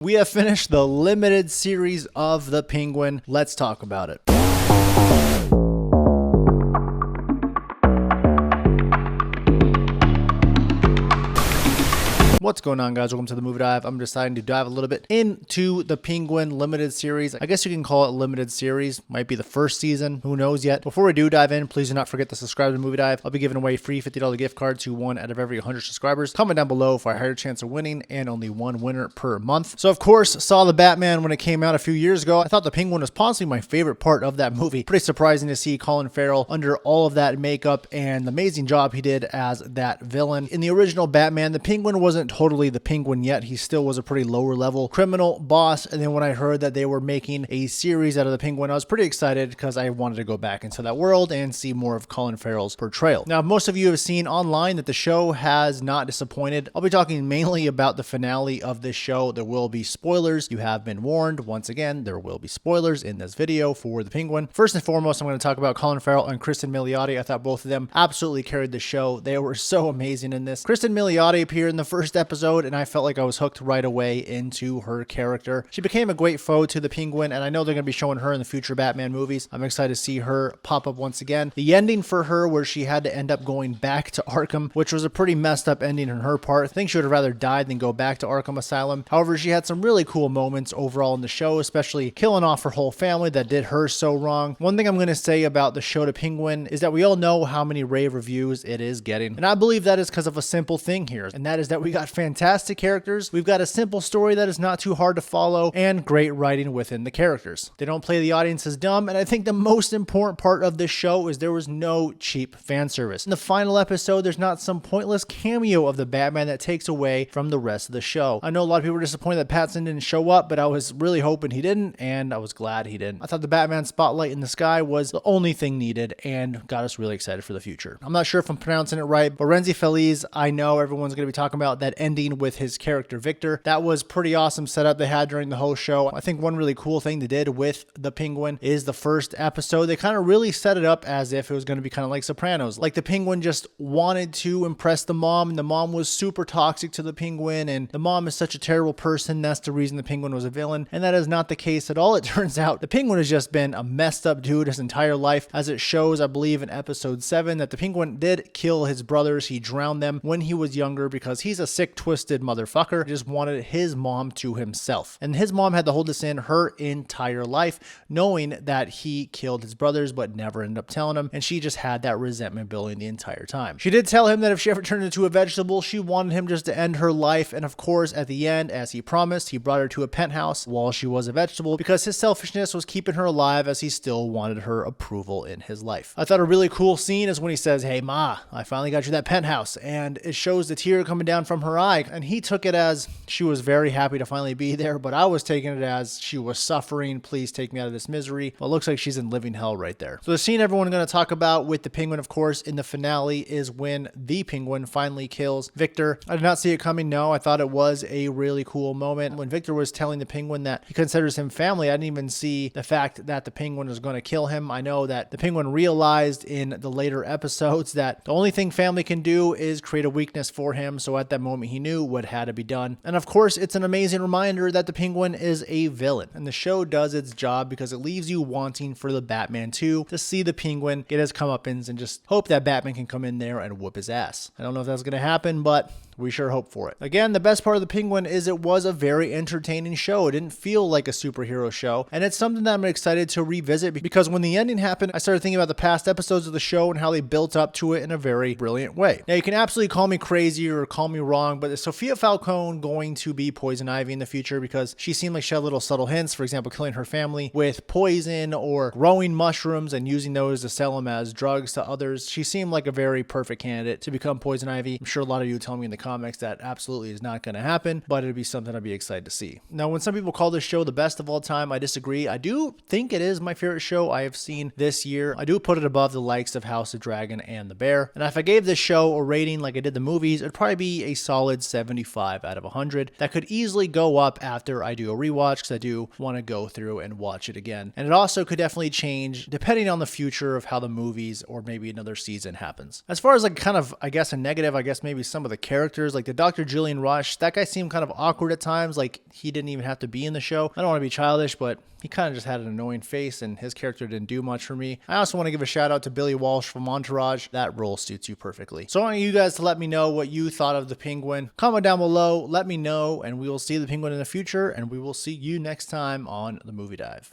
We have finished the limited series of The Penguin. Let's talk about it. What's going on, guys? Welcome to the Movie Dive. I'm deciding to dive a little bit into the Penguin limited series. I guess you can call it limited series. Might be the first season. Who knows yet? Before we do dive in, please do not forget to subscribe to the Movie Dive. I'll be giving away free $50 gift cards to one out of every 100 subscribers. Comment down below for a higher chance of winning and only one winner per month. So, of course, saw the Batman when it came out a few years ago. I thought the Penguin was possibly my favorite part of that movie. Pretty surprising to see Colin Farrell under all of that makeup and the amazing job he did as that villain. In the original Batman, the Penguin wasn't totally the Penguin yet. He still was a pretty lower level criminal boss. And then when I heard that they were making a series out of the Penguin, I was pretty excited because I wanted to go back into that world and see more of Colin Farrell's portrayal. Now, most of you have seen online that the show has not disappointed. I'll be talking mainly about the finale of this show. There will be spoilers. You have been warned. Once again, there will be spoilers in this video for the Penguin. First and foremost, I'm going to talk about Colin Farrell and Cristin Milioti. I thought both of them absolutely carried the show. They were so amazing in this. Cristin Milioti appeared in the first episode, and I felt like I was hooked right away into her character. She became a great foe to the Penguin, and I know they're going to be showing her in the future Batman movies. I'm excited to see her pop up once again. The ending for her, where she had to end up going back to Arkham, which was a pretty messed up ending on her part. I think she would have rather died than go back to Arkham Asylum. However, she had some really cool moments overall in the show, especially killing off her whole family that did her so wrong. One thing I'm going to say about the show The Penguin is that we all know how many rave reviews it is getting, and I believe that is because of a simple thing here, and that is that we got fantastic characters, we've got a simple story that is not too hard to follow, and great writing within the characters. They don't play the audience as dumb, and I think the most important part of this show is there was no cheap fan service. In the final episode, there's not some pointless cameo of the Batman that takes away from the rest of the show. I know a lot of people were disappointed that Pattinson didn't show up, but I was really hoping he didn't, and I was glad he didn't. I thought the Batman spotlight in the sky was the only thing needed and got us really excited for the future. I'm not sure if I'm pronouncing it right, but Renzi Feliz, I know everyone's going to be talking about that ending with his character Victor. That was pretty awesome setup they had during the whole show. I think one really cool thing they did with the Penguin is the first episode. They kind of really set it up as if it was going to be kind of like Sopranos. Like the Penguin just wanted to impress the mom, and the mom was super toxic to the Penguin, and the mom is such a terrible person. That's the reason the Penguin was a villain, and that is not the case at all. It turns out the Penguin has just been a messed up dude his entire life, as it shows, I believe, in episode 7, that the Penguin did kill his brothers. He drowned them when he was younger because he's a sick, twisted motherfucker. He just wanted his mom to himself, and his mom had to hold this in her entire life, knowing that he killed his brothers but never ended up telling him, and she just had that resentment building the entire time. She did tell him that if she ever turned into a vegetable, she wanted him just to end her life, and of course at the end, as he promised, he brought her to a penthouse while she was a vegetable because his selfishness was keeping her alive, as he still wanted her approval in his life. I thought a really cool scene is when he says, "Hey Ma, I finally got you that penthouse," and it shows the tear coming down from her eye, and he took it as she was very happy to finally be there, but I was taking it as she was suffering. Please take me out of this misery. Well, it looks like she's in living hell right there. So the scene everyone's going to talk about with the Penguin, of course, in the finale is when the Penguin finally kills Victor. I did not see it coming. No, I thought it was a really cool moment. When Victor was telling the Penguin that he considers him family, I didn't even see the fact that the Penguin was going to kill him. I know that the Penguin realized in the later episodes that the only thing family can do is create a weakness for him. So at that moment, he knew what had to be done. And of course, it's an amazing reminder that the Penguin is a villain, and the show does its job because it leaves you wanting for the Batman 2 to see the Penguin get his comeuppance and just hope that Batman can come in there and whoop his ass. I don't know if that's going to happen, but we sure hope for it. Again, the best part of the Penguin is it was a very entertaining show. It didn't feel like a superhero show, and it's something that I'm excited to revisit because when the ending happened, I started thinking about the past episodes of the show and how they built up to it in a very brilliant way. Now, you can absolutely call me crazy or call me wrong, but is Sophia Falcone going to be Poison Ivy in the future? Because she seemed like she had little subtle hints, for example, killing her family with poison or growing mushrooms and using those to sell them as drugs to others. She seemed like a very perfect candidate to become Poison Ivy. I'm sure a lot of you tell me in the comics that absolutely is not going to happen, but it'd be something I'd be excited to see. Now, when some people call this show the best of all time, I disagree. I do think it is my favorite show I have seen this year. I do put it above the likes of House of Dragon and The Bear. And if I gave this show a rating like I did the movies, it'd probably be a solid 75 out of 100. That could easily go up after I do a rewatch because I do want to go through and watch it again. And it also could definitely change depending on the future of how the movies or maybe another season happens. As far as like kind of, I guess, a negative, I guess maybe some of the characters characters, like the Dr. Julian Rush, that guy seemed kind of awkward at times, like he didn't even have to be in the show. I don't want to be childish, but he kind of just had an annoying face and his character didn't do much for me. I also want to give a shout out to Billy Walsh from Entourage. That role suits you perfectly. So I want you guys to let me know what you thought of the Penguin. Comment down below, let me know, and we will see the Penguin in the future, and we will see you next time on the Movie Dive.